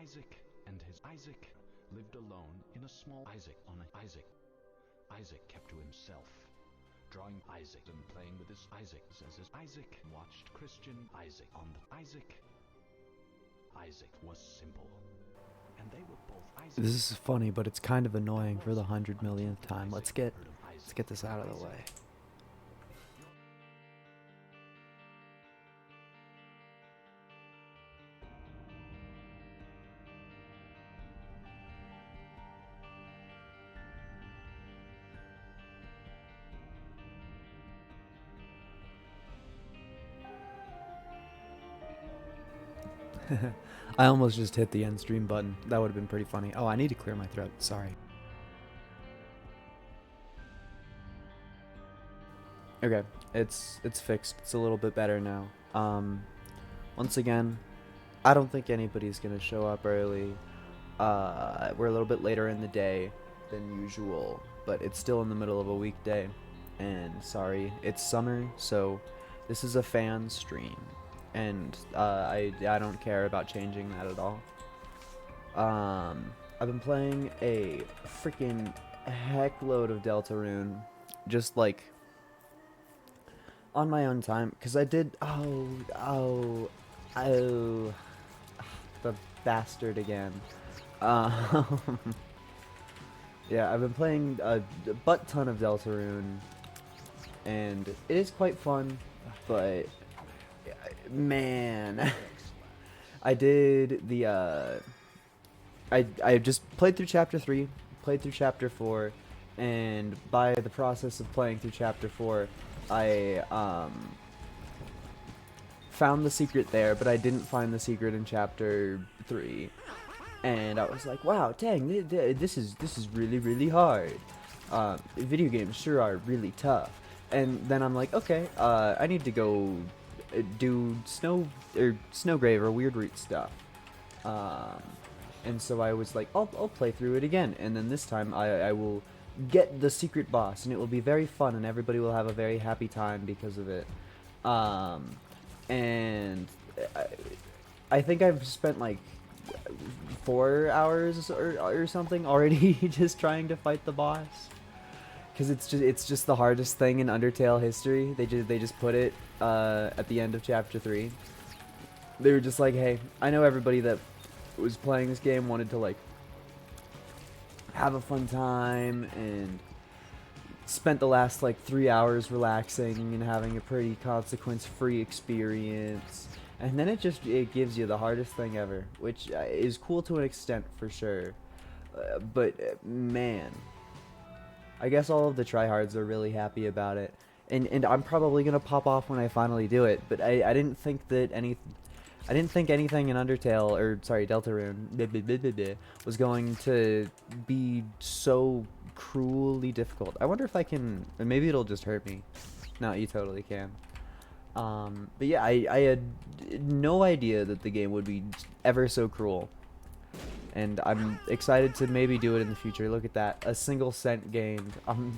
Isaac and his Isaac lived alone in a small Isaac on a Isaac. Isaac kept to himself, drawing Isaac and playing with his Isaacs as his Isaac watched Christian Isaac on the Isaac. Isaac was simple, and they were both Isaacs. This is funny, but it's kind of annoying for the 100 millionth time. Let's get this out of the way. I almost just hit the end stream button. That would have been pretty funny. Oh, I need to clear my throat. Sorry. Okay, it's fixed. It's a little bit better now. Once again, I don't think anybody's gonna show up early. We're a little bit later in the day than usual, but it's still in the middle of a weekday. And sorry, it's summer, so this is a fan stream. And I don't care about changing that at all. I've been playing a freaking heckload of Deltarune, just like on my own time, because I did the bastard again. Yeah, I've been playing a butt ton of Deltarune, and it is quite fun, but man, I did the I just played through chapter 3, played through chapter 4, and by the process of playing through chapter 4, I found the secret there, but I didn't find the secret in chapter 3. And I was like, wow, dang, this is really really hard. Video games sure are really tough. And then I'm like, okay, I need to go do Snowgrave or Weird Root stuff. And so I was like, I'll play through it again, and then this time I will get the secret boss, and it will be very fun, and everybody will have a very happy time because of it. And I think I've spent like 4 hours or something already just trying to fight the boss. Because it's just the hardest thing in Undertale history. They just put it at the end of chapter 3. They were just like, hey, I know everybody that was playing this game wanted to like have a fun time and spent the last like 3 hours relaxing and having a pretty consequence-free experience. And then it gives you the hardest thing ever, which is cool to an extent for sure. But man, I guess all of the tryhards are really happy about it, and I'm probably gonna pop off when I finally do it. But I didn't think anything in Undertale, or sorry, Deltarune, was going to be so cruelly difficult. I wonder if I can. Maybe it'll just hurt me. No, you totally can. But yeah, I had no idea that the game would be ever so cruel. And I'm excited to maybe do it in the future. Look at that. A single cent gained. I'm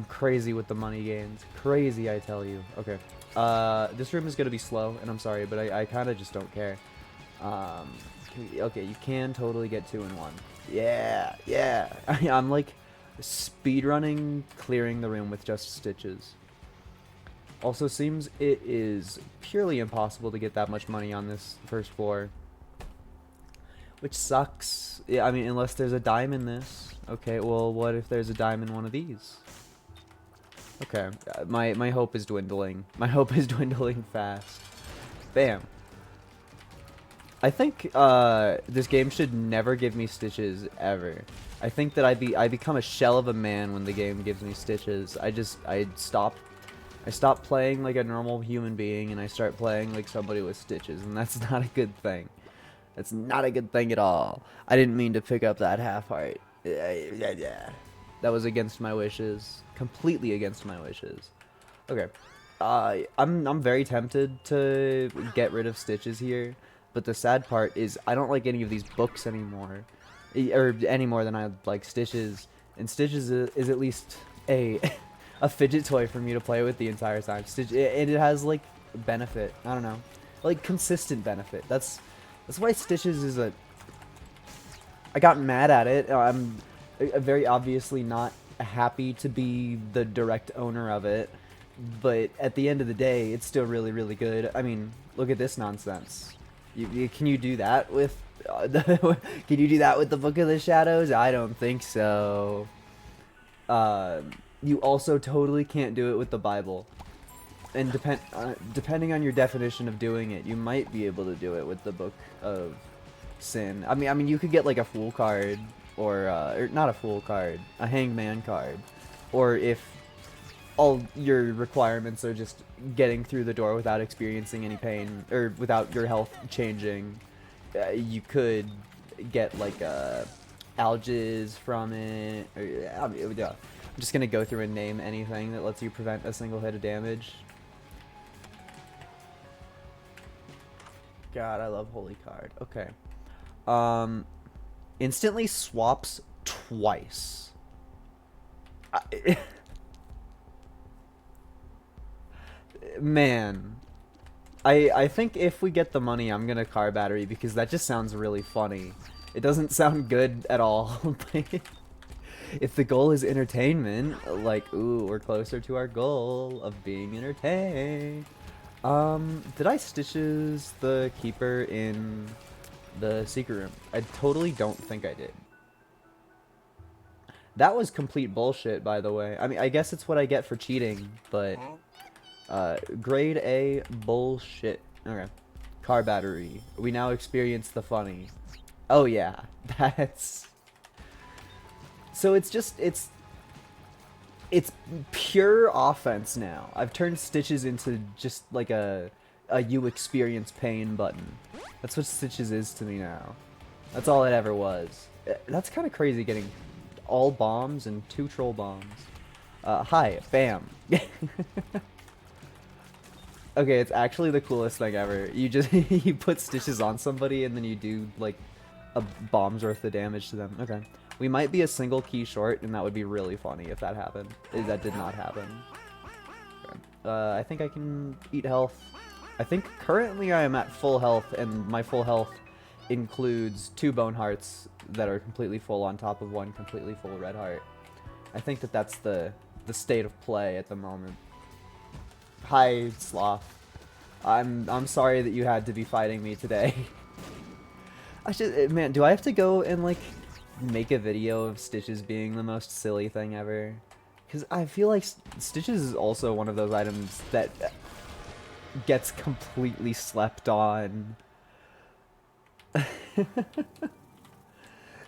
crazy with the money gains. Crazy, I tell you. Okay. This room is going to be slow, and I'm sorry, but I kind of just don't care. Okay, you can totally get 2 in 1. Yeah, yeah. I'm like speedrunning clearing the room with just stitches. Also seems it is purely impossible to get that much money on this first floor. Which sucks. Yeah, I mean, unless there's a dime in this. Okay, well, what if there's a dime in one of these? Okay, my hope is dwindling. My hope is dwindling fast. Bam. I think this game should never give me stitches ever. I think that I become a shell of a man when the game gives me stitches. I stop playing like a normal human being, and I start playing like somebody with stitches, and that's not a good thing. That's not a good thing at all. I didn't mean to pick up that half heart. That was against my wishes. Completely against my wishes. Okay. I'm very tempted to get rid of stitches here, but the sad part is I don't like any of these books anymore. Or any more than I like stitches. And stitches is at least a fidget toy for me to play with the entire time. It has like benefit. I don't know. Like consistent benefit. That's why Stitches is a... I got mad at it. I'm very obviously not happy to be the direct owner of it. But at the end of the day, it's still really, really good. I mean, look at this nonsense. Can you do that with... can you do that with the Book of the Shadows? I don't think so. You also totally can't do it with the Bible. And depending on your definition of doing it, you might be able to do it with the Book of Sin. I mean, you could get like a Fool card, or not a Fool card, a Hangman card, or if all your requirements are just getting through the door without experiencing any pain, or without your health changing, you could get like algiz from it. I'm just gonna go through and name anything that lets you prevent a single hit of damage. God, I love Holy Card. Okay. Instantly swaps twice. Man. I think if we get the money, I'm gonna car battery, because that just sounds really funny. It doesn't sound good at all. If the goal is entertainment, like, ooh, we're closer to our goal of being entertained. Did I Stitches the Keeper in the secret room? I totally don't think I did. That was complete bullshit, by the way. I mean, I guess it's what I get for cheating, but... grade A bullshit. Okay. Car battery. We now experience the funny. Oh yeah, that's... So it's just, it's pure offense now. I've turned Stitches into just like a you experience pain button. That's what Stitches is to me now. That's all it ever was. That's kind of crazy, getting all bombs and 2 troll bombs. Hi, bam. Okay, it's actually the coolest thing ever. You just, you put Stitches on somebody and then you do like a bomb's worth of damage to them. Okay. We might be a single key short, and that would be really funny if that happened. That did not happen. Okay. I think I can eat health. I think currently I am at full health, and my full health includes 2 bone hearts that are completely full on top of 1 completely full red heart. I think that that's the state of play at the moment. Hi, Sloth. I'm sorry that you had to be fighting me today. Man, do I have to go and like make a video of Stitches being the most silly thing ever? Because I feel like Stitches is also one of those items that gets completely slept on.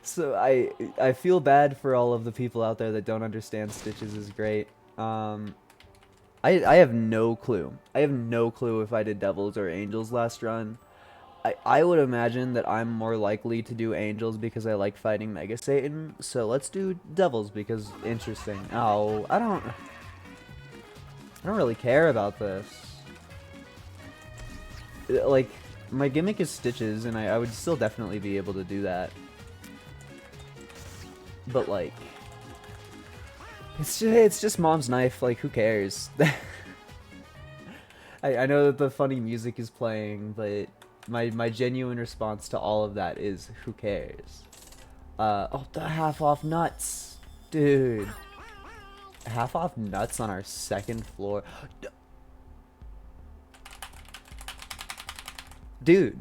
So I feel bad for all of the people out there that don't understand Stitches is great. I have no clue. I have no clue if I did Devils or Angels last run. I would imagine that I'm more likely to do Angels because I like fighting Mega Satan. So let's do Devils because interesting. Oh, I don't really care about this. Like, my gimmick is Stitches, and I would still definitely be able to do that. But like, it's just Mom's knife. Like, who cares? I know that the funny music is playing, but my genuine response to all of that is, who cares? Oh, the half off nuts, dude. Half off nuts on our 2nd floor, dude.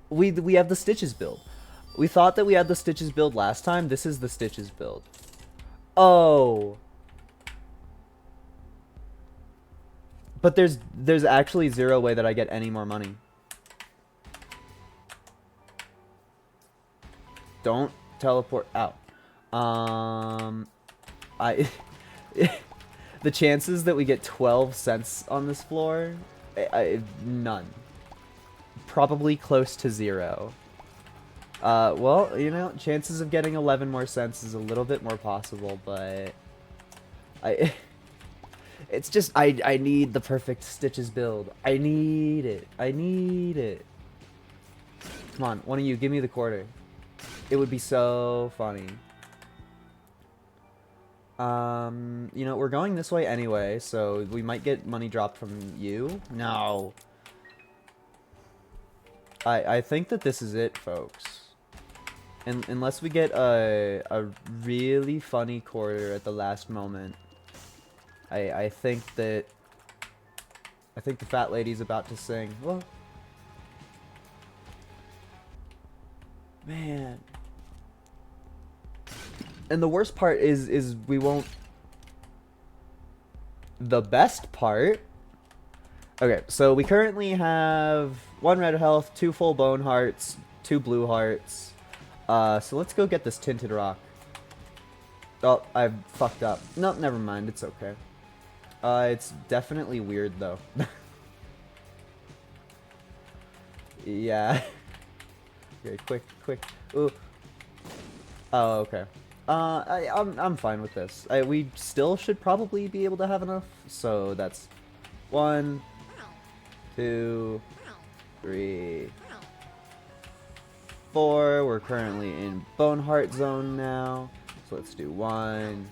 We have the Stitches build. We thought that we had the Stitches build last time. This is the Stitches build. Oh. But there's actually 0 way that I get any more money. Don't teleport out. The chances that we get 12 cents on this floor, none. Probably close to 0. Well, you know, chances of getting 11 more cents is a little bit more possible, but it's just, I need the perfect Stitches build. I need it. I need it. Come on, one of you, give me the quarter. It would be so funny. You know, we're going this way anyway, so we might get money dropped from you. No. I think that this is it, folks. And unless we get a really funny quarter at the last moment, I think the fat lady's about to sing. Whoa. Man. And the worst part is we won't. The best part. Okay, so we currently have 1 red health, 2 full bone hearts, 2 blue hearts. So let's go get this tinted rock. Oh, I fucked up. No, never mind. It's okay. It's definitely weird though. Yeah. Okay, quick. Ooh. Oh, okay. I'm fine with this. We still should probably be able to have enough. So that's 1, 2, 3, 4. We're currently in Boneheart Zone now. So let's do 1,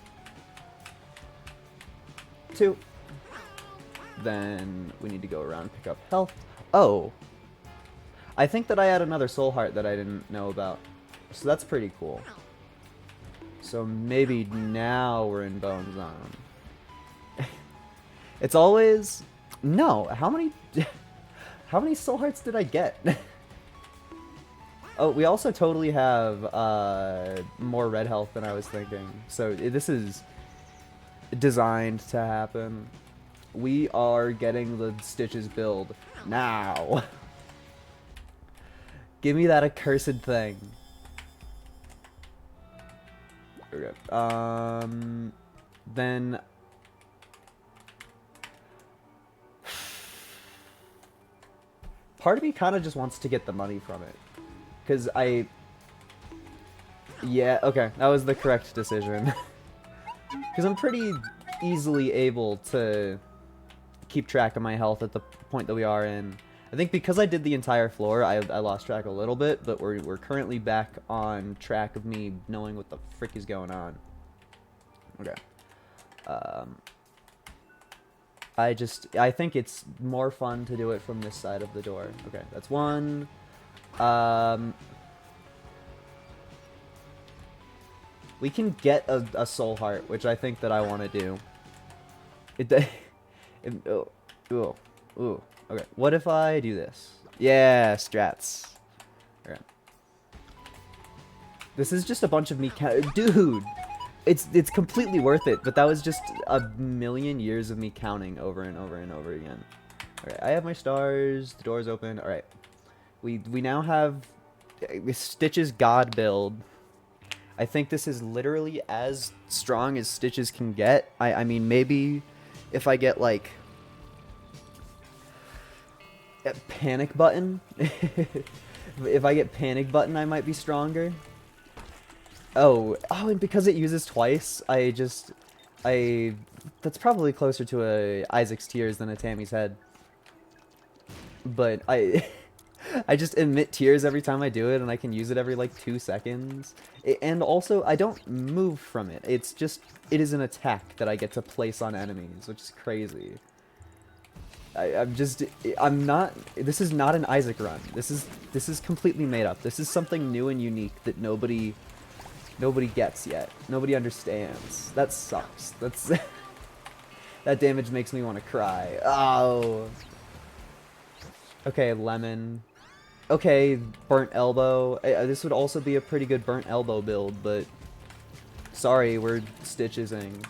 2. Then we need to go around and pick up health. Oh. I think that I had another soul heart that I didn't know about. So that's pretty cool. So maybe now we're in Bone Zone. It's always... No, how many soul hearts did I get? Oh, we also totally have more red health than I was thinking. So this is designed to happen. We are getting the Stitches build now. Give me that accursed thing. Okay. Then part of me kind of just wants to get the money from it. Because yeah, okay, that was the correct decision. Because I'm pretty easily able to keep track of my health at the point that we are in. I think because I did the entire floor, I lost track a little bit, but we're currently back on track of me knowing what the frick is going on. Okay. I think it's more fun to do it from this side of the door. Okay, that's 1. We can get a soul heart, which I think that I want to do. Ooh. Okay, what if I do this? Yeah, strats. Okay. This is just a bunch of me dude! It's completely worth it, but that was just a million years of me counting over and over and over again. Alright, I have my stars, the door's open. Alright. We now have Stitch's God build. I think this is literally as strong as Stitches can get. I mean, maybe if I get, like, Panic Button. If I get Panic Button, I might be stronger. Oh, and because it uses twice, that's probably closer to a Isaac's Tears than a Tammy's Head. But I just emit tears every time I do it, and I can use it every, like, 2 seconds. And also, I don't move from it. It is an attack that I get to place on enemies, which is crazy. I'm not, this is not an Isaac run. This is completely made up. This is something new and unique that nobody gets yet. Nobody understands. That sucks. That damage makes me want to cry. Oh. Okay, lemon. Okay, burnt elbow. This would also be a pretty good burnt elbow build, but sorry, we're Stitchesing.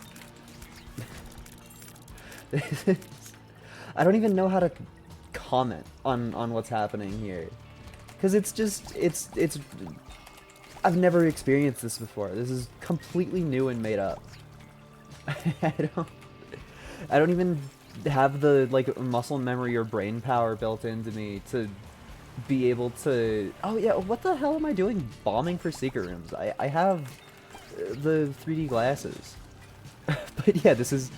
I don't even know how to comment on what's happening here. Because it's I've never experienced this before. This is completely new and made up. I don't even have the, like, muscle memory or brain power built into me to be able to... Oh yeah, what the hell am I doing bombing for secret rooms? I have the 3D glasses. But yeah, this is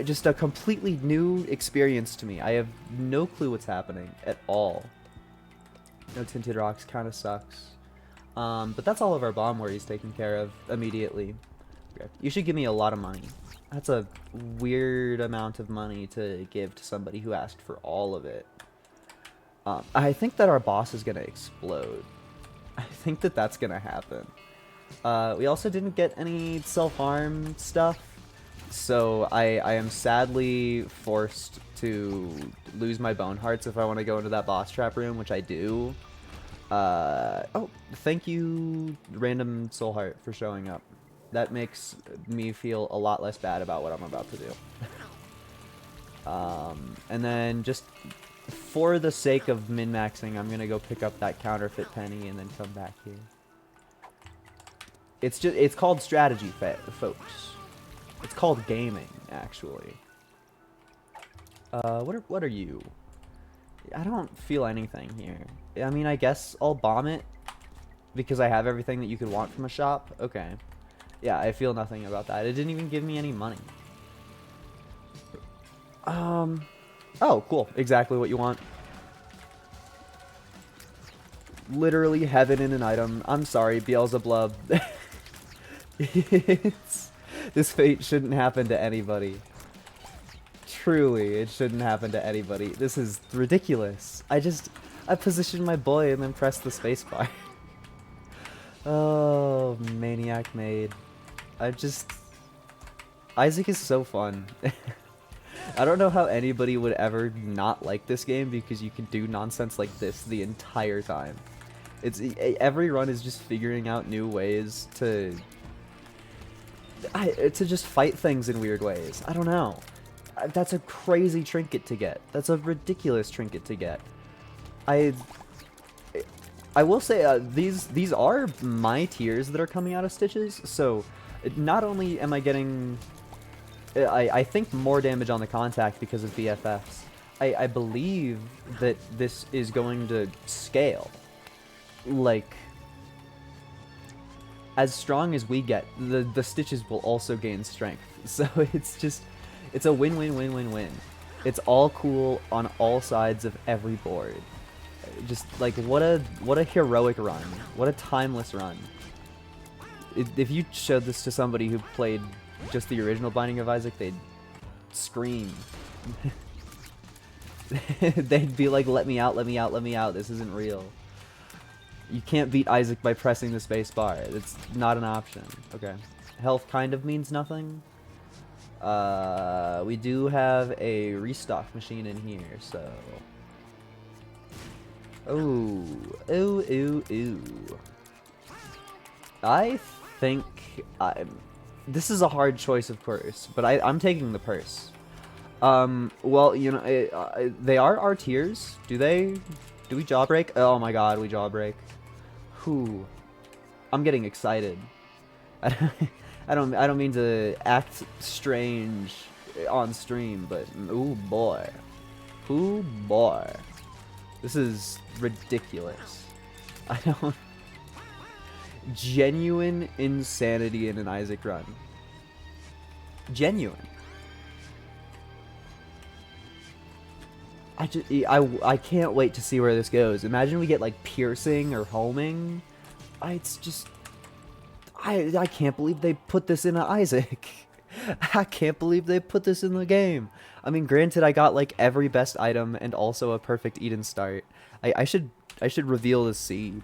just a completely new experience to me. I have no clue what's happening at all. No tinted rocks kind of sucks. But that's all of our bomb worries taken care of immediately. Okay. You should give me a lot of money. That's a weird amount of money to give to somebody who asked for all of it. I think that our boss is gonna explode. I think that that's gonna happen. We also didn't get any self-harm stuff, so I am sadly forced to lose my bone hearts if I want to go into that boss trap room, which I do. Oh, thank you, random soul heart, for showing up. That makes me feel a lot less bad about what I'm about to do. And then just for the sake of min-maxing, I'm gonna go pick up that counterfeit penny and then come back here. It's called strategy, folks. It's called gaming, actually. What are you? I don't feel anything here. I mean, I guess I'll bomb it because I have everything that you could want from a shop. Okay. Yeah, I feel nothing about that. It didn't even give me any money. Oh, cool. Exactly what you want. Literally heaven in an item. I'm sorry, Beelzebub. This fate shouldn't happen to anybody. Truly, it shouldn't happen to anybody. This is ridiculous. I positioned my boy and then pressed the spacebar. Oh, maniac made. Isaac is so fun. I don't know how anybody would ever not like this game because you can do nonsense like this the entire time. Every run is just figuring out new ways to just fight things in weird ways. I don't know. That's a crazy trinket to get. That's a ridiculous trinket to get. I will say these are my tiers that are coming out of Stitches, so not only am I getting I think more damage on the contact because of BFFs. I believe that this is going to scale. Like, as strong as we get, the Stitches will also gain strength. So it's a win-win-win-win-win. It's all cool on all sides of every board. Just like what a heroic run. What a timeless run. If you showed this to somebody who played just the original Binding of Isaac, they'd scream. They'd be like, let me out, let me out, let me out, this isn't real. You can't beat Isaac by pressing the space bar. It's not an option. Okay. Health kind of means nothing. We do have a restock machine in here, so... Ooh. I think this is a hard choice, of course, but I'm taking the purse. Well, you know, they are our tiers. Do we jawbreak? Oh my god, we jawbreak. Whew. I'm getting excited. I don't mean to act strange on stream, but ooh boy. Ooh boy. This is ridiculous. I don't... Genuine insanity in an Isaac run. Genuine. I can't wait to see where this goes. Imagine we get like piercing or homing. It's just... I can't believe they put this in Isaac. I can't believe they put this in the game. I mean, granted, I got like every best item and also a perfect Eden start. I should reveal the seed.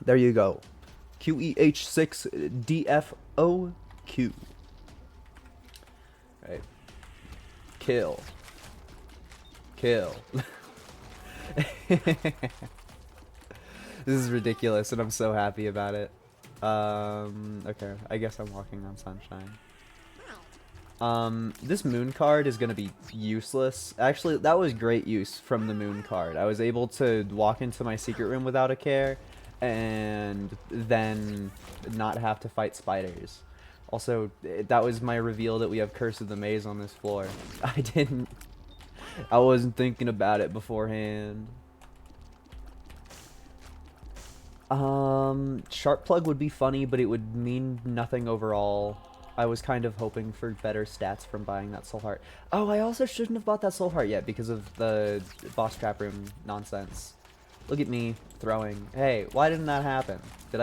There you go. QEH6DFOQ. Right. Kill. Kill. This is ridiculous, and I'm so happy about it. Okay, I guess I'm walking on sunshine. This moon card is gonna be useless. Actually, that was great use from the moon card. I was able to walk into my secret room without a care, and then not have to fight spiders. Also, that was my reveal that we have Curse of the Maze on this floor. I wasn't thinking about it beforehand. Sharp Plug would be funny, but it would mean nothing overall. I was kind of hoping for better stats from buying that Soul Heart. Oh, I also shouldn't have bought that Soul Heart yet because of the boss trap room nonsense. Look at me throwing. Hey, why didn't that happen? Did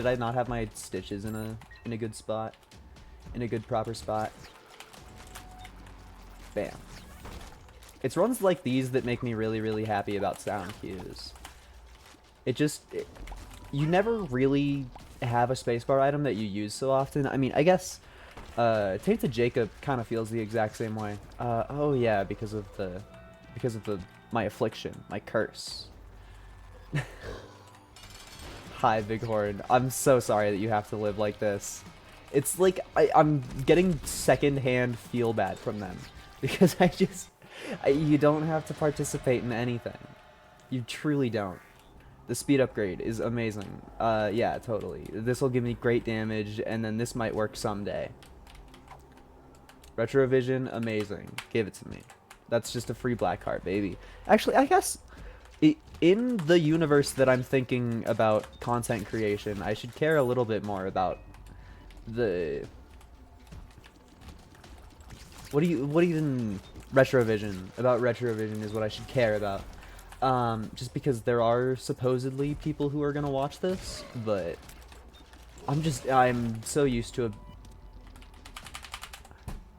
I not have my Stitches in a good spot? In a good proper spot? Bam. It's runs like these that make me really, really happy about sound cues. You never really have a spacebar item that you use so often. I mean, I guess Tainted Jacob kind of feels the exact same way. Oh yeah, because of my affliction, my curse. Hi, Bighorn. I'm so sorry that you have to live like this. It's like I'm getting secondhand feel bad from them because you don't have to participate in anything. You truly don't. The speed upgrade is amazing. Yeah, totally. This will give me great damage, and then this might work someday. Retrovision, amazing. Give it to me. That's just a free black heart, baby. Actually, I guess in the universe that I'm thinking about content creation, I should care a little bit more about the... What even... Retrovision. About Retrovision is what I should care about. Just because there are supposedly people who are gonna watch this, but I'm so used to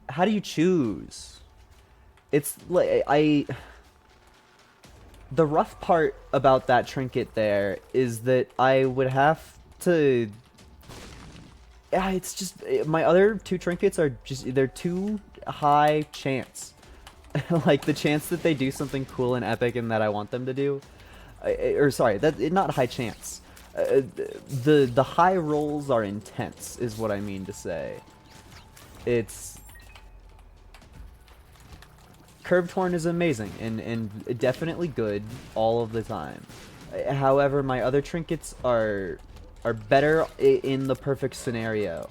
how do you choose? It's like, the rough part about that trinket there is that I would have to, yeah, it's just, my other two trinkets are just, they're too high chance. Like, the chance that they do something cool and epic and that I want them to do. Or, sorry, not high chance. The high rolls are intense, is what I mean to say. It's... Curved Horn is amazing, and definitely good all of the time. However, my other trinkets are better in the perfect scenario.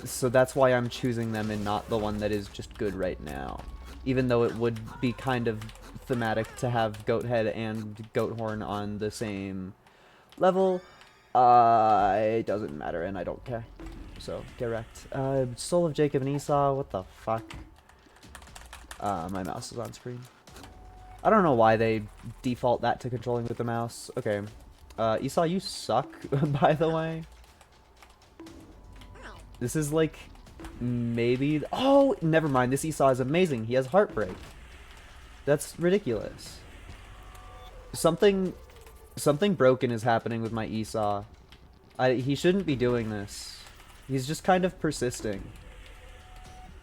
So that's why I'm choosing them and not the one that is just good right now. Even though it would be kind of thematic to have Goat Head and Goat Horn on the same level, it doesn't matter and I don't care. So, correct. Soul of Jacob and Esau, what the fuck? My mouse is on screen. I don't know why they default that to controlling with the mouse. Okay. Esau, you suck, by the way. This is like... maybe... oh, never mind. This Esau is amazing. He has Heartbreak. That's ridiculous. Something broken is happening with my Esau. He shouldn't be doing this. He's just kind of persisting.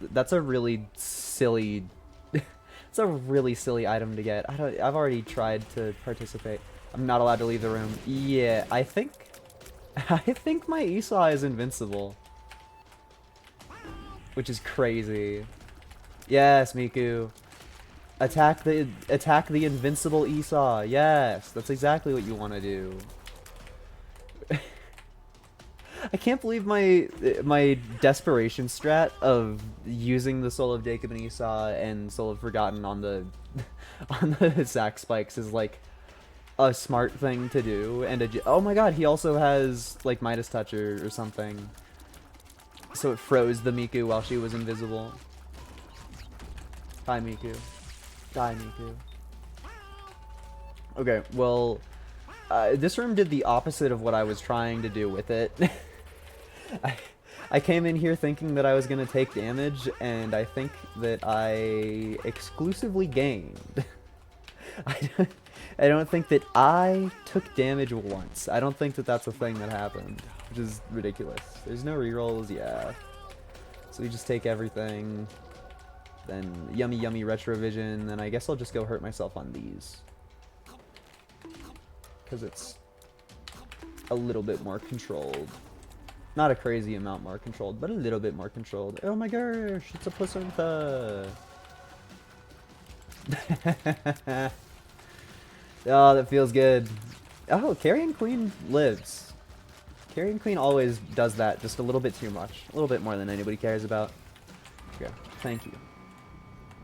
That's a really silly... it's a really silly item to get. I've already tried to participate. I'm not allowed to leave the room. Yeah, I think my Esau is invincible. Which is crazy. Yes, Miku. Attack the invincible Esau. Yes, that's exactly what you want to do. I can't believe my desperation strat of using the Soul of Jacob and Esau and Soul of Forgotten on the on the sack spikes is like a smart thing to do. And oh my god, he also has like Midas Touch or something. So it froze the Miku while she was invisible. Hi, Miku. Die, Miku. Okay, well, this room did the opposite of what I was trying to do with it. I came in here thinking that I was going to take damage, and I think that I exclusively gained. I don't think that I took damage once. I don't think that that's a thing that happened, which is ridiculous. There's no rerolls, yeah. So we just take everything. Then yummy yummy Retrovision, then I guess I'll just go hurt myself on these. Because it's a little bit more controlled. Not a crazy amount more controlled, but a little bit more controlled. Oh my gosh, it's a placenta! Oh, that feels good. Oh, Carrion Queen lives. Carrion Queen always does that just a little bit too much. A little bit more than anybody cares about. Okay, thank you.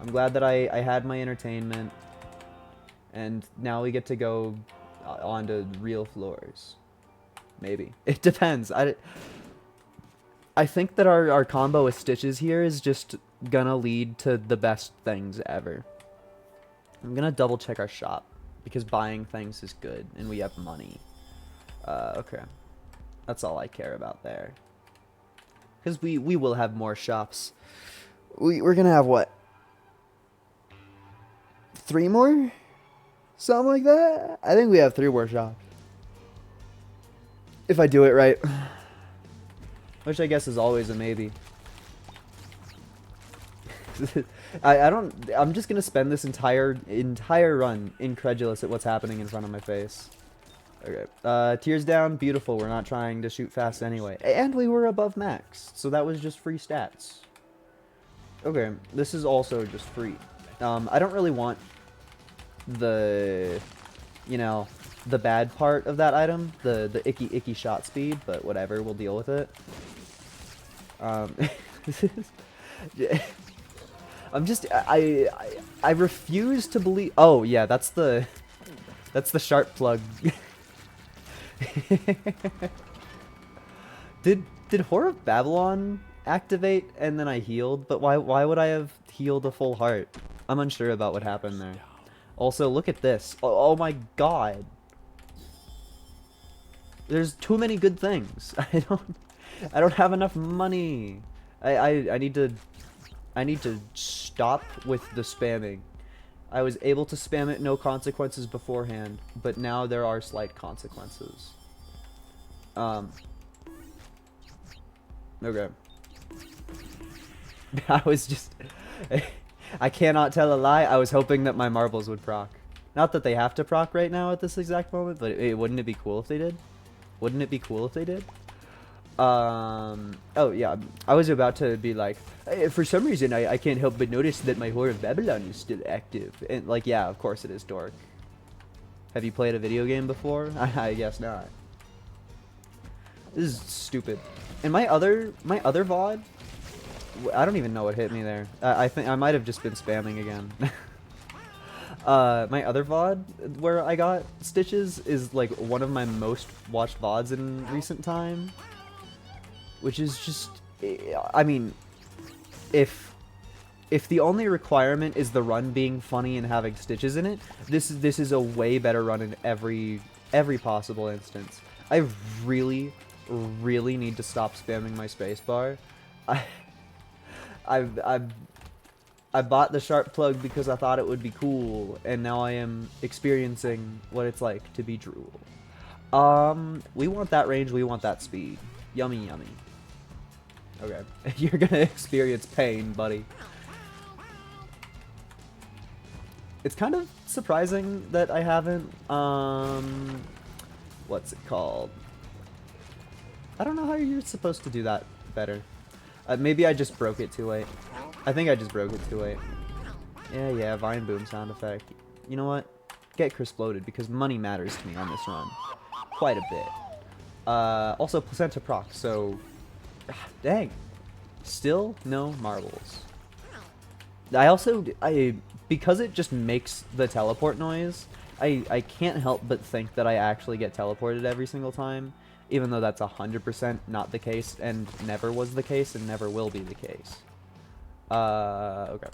I'm glad that I had my entertainment. And now we get to go onto real floors. Maybe. It depends. I think that our combo with Stitches here is just gonna lead to the best things ever. I'm gonna double check our shop. Because buying things is good, and we have money. Okay. That's all I care about there. Because we will have more shops. We're gonna have, what? 3 more? Something like that? I think we have 3 more shots. If I do it right. Which I guess is always a maybe. I'm just gonna spend this entire run incredulous at what's happening in front of my face. Okay. Tears down, beautiful. We're not trying to shoot fast anyway. And we were above max, so that was just free stats. Okay, this is also just free. I don't really want the, you know, the bad part of that item, the icky shot speed, but whatever, we'll deal with it. I'm just, I refuse to believe. Oh yeah, that's the sharp plug. Did Whore of Babylon activate and then I healed? But why would I have healed a full heart? I'm unsure about what happened there. Also, look at this. Oh my god. There's too many good things. I don't have enough money. I need to stop with the spamming. I was able to spam it no consequences beforehand, but now there are slight consequences. Okay. I was just I cannot tell a lie. I was hoping that my marbles would proc. Not that they have to proc right now at this exact moment, but wouldn't it be cool if they did? Wouldn't it be cool if they did? Oh yeah, I was about to be like, hey, for some reason I can't help but notice that my Whore of Babylon is still active. And like, yeah, of course it is, dork. Have you played a video game before? I guess not. This is stupid. And my other VOD, I don't even know what hit me there. I think I might have just been spamming again. My other VOD where I got stitches is like one of my most watched VODs in recent time. Which is just, I mean, if the only requirement is the run being funny and having stitches in it, this is a way better run in every possible instance. I really need to stop spamming my spacebar. I bought the sharp plug because I thought it would be cool, and now I am experiencing what it's like to be drool. We want that range, we want that speed. Yummy, yummy. Okay, you're gonna experience pain, buddy. It's kind of surprising that I haven't, what's it called? I don't know how you're supposed to do that better. Maybe I just broke it too late. I think I just broke it too late. Yeah, Vine Boom sound effect. You know what? Get Crisploded, because money matters to me on this run. Quite a bit. Also, Placenta proc, so... Dang. Still no marbles. Because it just makes the teleport noise, I can't help but think that I actually get teleported every single time, even though that's 100% not the case, and never was the case, and never will be the case. Okay.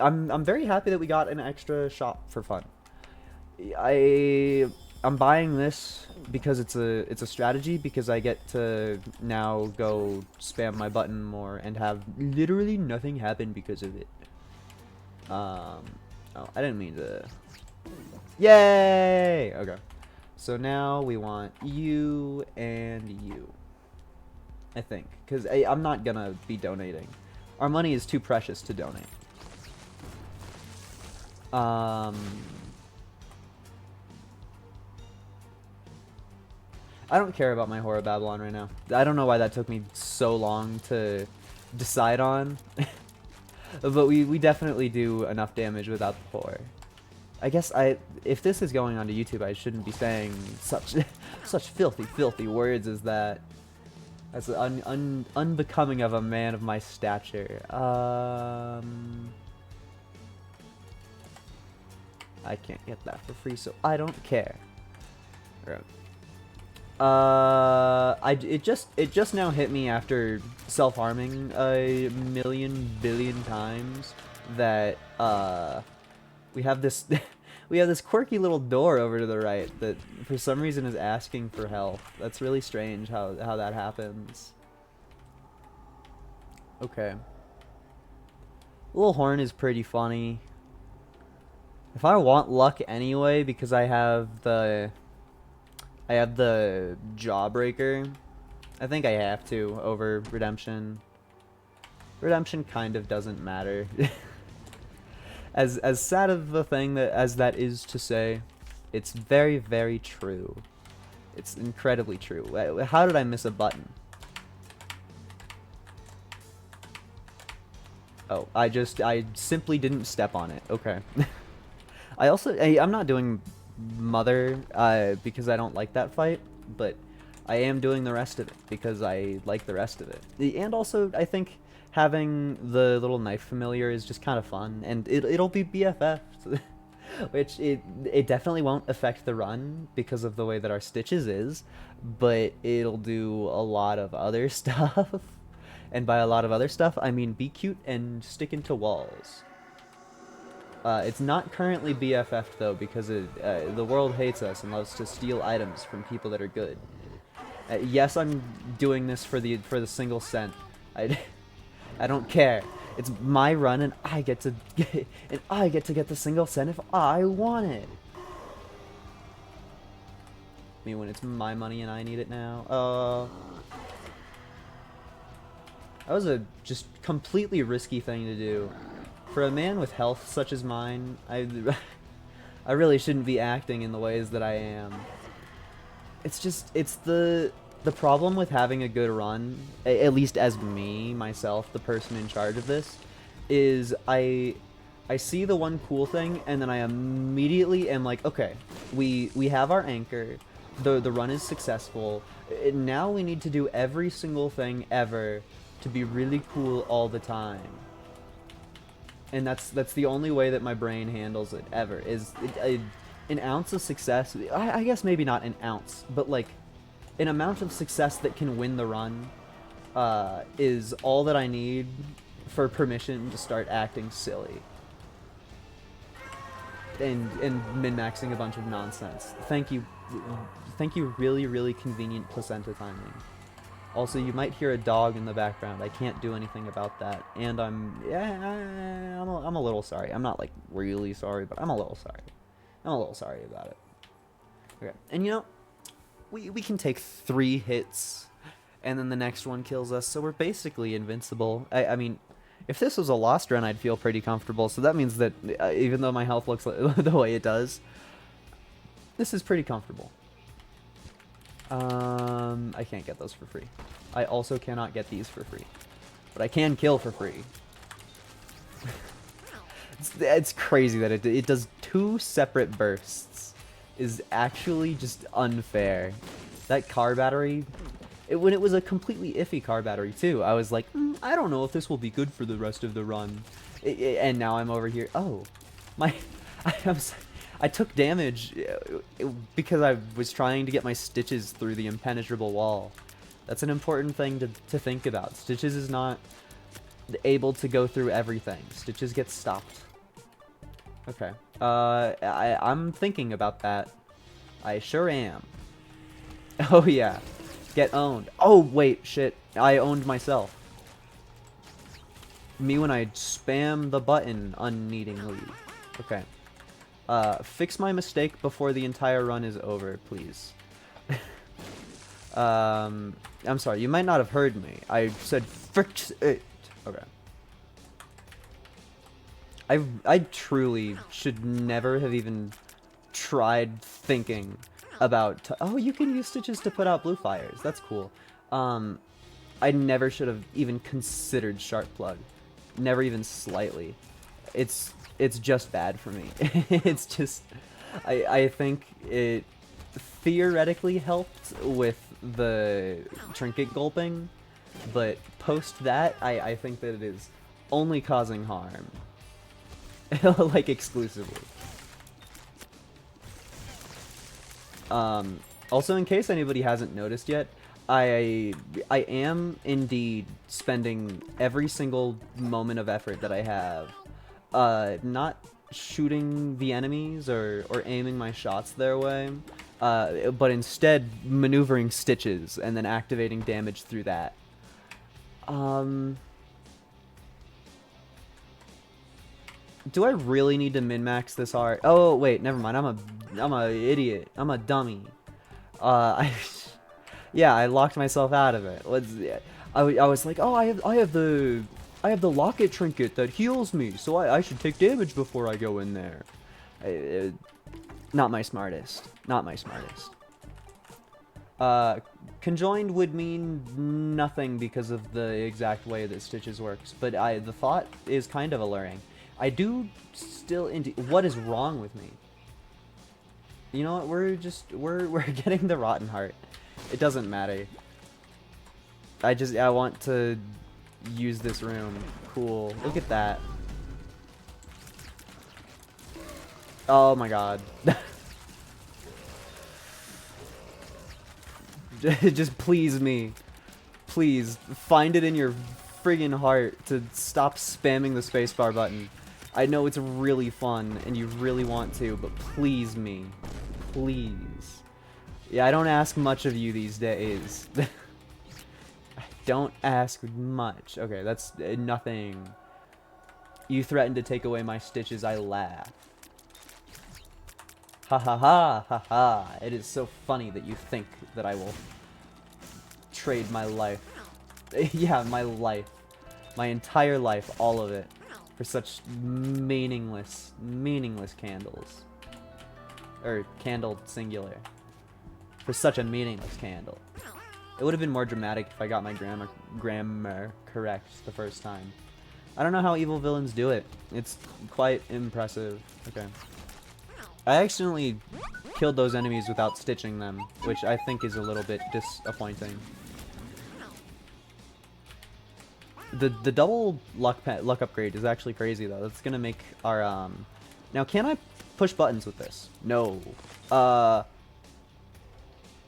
I'm very happy that we got an extra shop for fun. I'm buying this because it's a strategy, because I get to now go spam my button more and have literally nothing happen because of it. Oh, I didn't mean to. Yay! Okay. So now we want you and you. I think, because I'm not gonna be donating. Our money is too precious to donate. I don't care about my Whore of Babylon right now. I don't know why that took me so long to decide on. But we definitely do enough damage without the Whore. I guess if this is going onto YouTube, I shouldn't be saying such filthy words as that. That's unbecoming of a man of my stature. I can't get that for free, so I don't care. It just now hit me after self-harming a million billion times that we have this quirky little door over to the right that for some reason is asking for help. That's really strange how that happens. Okay. Little horn is pretty funny. If I want luck anyway, because I have the Jawbreaker, I think I have to over Redemption. Redemption kind of doesn't matter. As sad of the thing as that is to say, it's very, very true. It's incredibly true. How did I miss a button? Oh, I simply didn't step on it. Okay. I'm not doing Mother because I don't like that fight, but I am doing the rest of it because I like the rest of it. And also, I think having the little knife familiar is just kind of fun, and it'll be BFF, which it definitely won't affect the run because of the way that our Stitches is, but it'll do a lot of other stuff. And by a lot of other stuff, I mean be cute and stick into walls. It's not currently BFF'd though, because the world hates us and loves to steal items from people that are good. Yes, I'm doing this for the single cent. I don't care. It's my run, and I get to get the single cent if I want it. I mean, when it's my money and I need it now. That was a just completely risky thing to do. For a man with health such as mine, I really shouldn't be acting in the ways that I am. It's the problem with having a good run, at least as myself, the person in charge of this, is I see the one cool thing and then I immediately am like, okay, we have our anchor, the run is successful, now we need to do every single thing ever to be really cool all the time. And that's the only way that my brain handles it ever, is an ounce of success. I guess maybe not an ounce, but like an amount of success that can win the run is all that I need for permission to start acting silly and min-maxing a bunch of nonsense. Thank you, really, really convenient placenta timing. Also, you might hear a dog in the background. I can't do anything about that, and I'm a little sorry. I'm not like really sorry, but I'm a little sorry. I'm a little sorry about it. Okay, and you know, we can take 3 hits, and then the next one kills us, so we're basically invincible. I mean, if this was a lost run, I'd feel pretty comfortable. So that means that even though my health looks like the way it does, this is pretty comfortable. I can't get those for free. I also cannot get these for free. But I can kill for free. It's crazy that it does 2 separate bursts. Is actually just unfair. That car battery, when it was a completely iffy car battery too, I was like, I don't know if this will be good for the rest of the run. And now I'm over here. Oh, I took damage because I was trying to get my Stitches through the impenetrable wall. That's an important thing to think about. Stitches is not able to go through everything. Stitches get stopped. Okay. I'm thinking about that. I sure am. Oh yeah. Get owned. Oh wait, shit. I owned myself. Me when I spam the button unneedingly. Okay. Fix my mistake before the entire run is over, please. I'm sorry, you might not have heard me. I said fix it. Okay. I truly should never have even tried thinking about... Oh, you can use Stitches to put out blue fires. That's cool. I never should have even considered Sharp Plug. Never even slightly. It's just bad for me. It's just... I think it theoretically helped with the trinket gulping, but post that, I think that it is only causing harm. Like, exclusively. Also, in case anybody hasn't noticed yet, I am indeed spending every single moment of effort that I have, not shooting the enemies or aiming my shots their way, but instead maneuvering Stitches and then activating damage through that. Do I really need to min-max this hard? Oh, wait, never mind. I'm a idiot. I'm a dummy. Yeah, I locked myself out of it. I was like, oh, I have the locket trinket that heals me, so I should take damage before I go in there. Not my smartest. Not my smartest. Conjoined would mean nothing because of the exact way that Stitches works, but the thought is kind of alluring. I do still what is wrong with me? You know what? We're getting the Rotten Heart. It doesn't matter. I want to use this room. Cool. Look at that. Oh my god. Just please me. Please, find it in your friggin' heart to stop spamming the spacebar button. I know it's really fun and you really want to, but please me. Please. Yeah, I don't ask much of you these days. I don't ask much. Okay, that's nothing. You threatened to take away my stitches, I laugh. Ha ha ha ha ha. It is so funny that you think that I will trade my life. Yeah, my life. My entire life, all of it. For such meaningless candles. Or candle singular. For such a meaningless candle. It would have been more dramatic if I got my grammar correct the first time. I don't know how evil villains do it. It's quite impressive. Okay. I accidentally killed those enemies without stitching them, which I think is a little bit disappointing. The double luck upgrade is actually crazy though. That's gonna make our Now can I push buttons with this? No.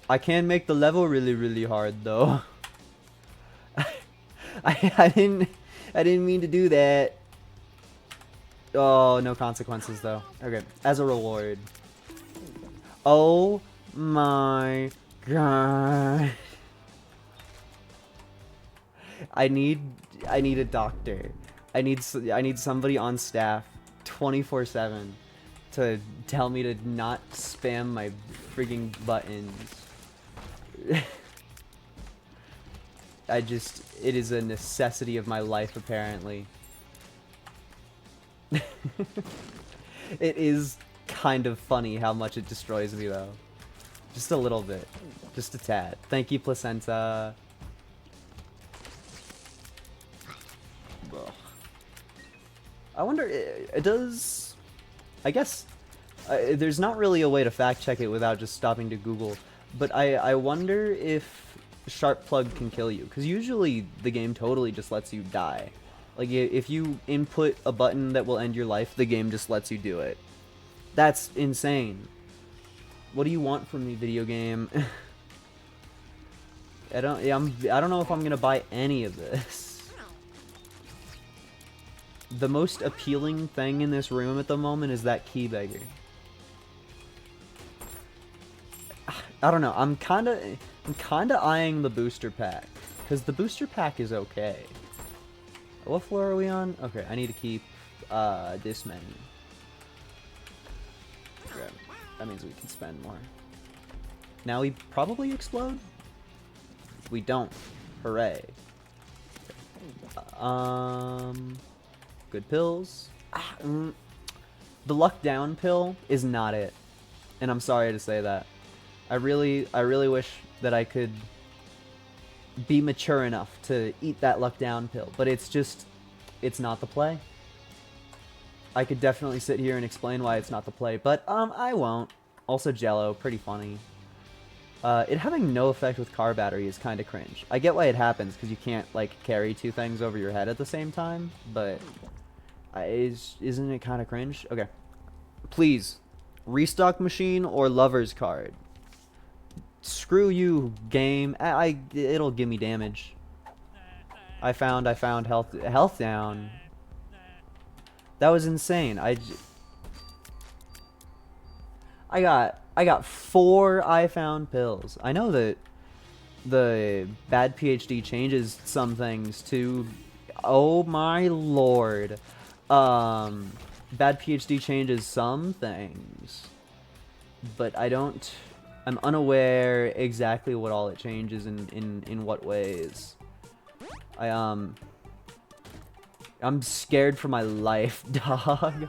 I can make the level really hard though. I didn't mean to do that. Oh, no consequences though. Okay, as a reward. Oh my god. I need a doctor. I need somebody on staff 24/7 to tell me to not spam my frigging buttons. It is a necessity of my life apparently. It is kind of funny how much it destroys me though. Just a little bit. Just a tad. Thank you, Placenta. Ugh. I wonder, it does... I guess there's not really a way to fact check it without just stopping to Google, but I wonder if Sharp Plug can kill you, because usually the game totally just lets you die. Like, if you input a button that will end your life, the game just lets you do it. That's insane. What do you want from me, video game? I don't know if I'm gonna buy any of this. The most appealing thing in this room at the moment is that key beggar. I don't know. I'm kinda eyeing the booster pack, because the booster pack is okay. What floor are we on? Okay, I need to keep this many. Okay, that means we can spend more. Now we probably explode? We don't. Hooray. Good pills. The luck down pill is not it. And I'm sorry to say that. I really wish that I could be mature enough to eat that luck down pill, but it's not the play. I could definitely sit here and explain why it's not the play, but I won't. Also Jello, pretty funny. It having no effect with car battery is kind of cringe. I get why it happens, because you can't like carry two things over your head at the same time, but isn't it kind of cringe? Okay, please, restock machine or lover's card. Screw you, game. It'll give me damage. I found health down. That was insane. I got 4 I found pills. I know that the bad PhD changes some things to... Oh my lord. Bad PhD changes some things, but I'm unaware exactly what all it changes in what ways. I'm scared for my life, dog.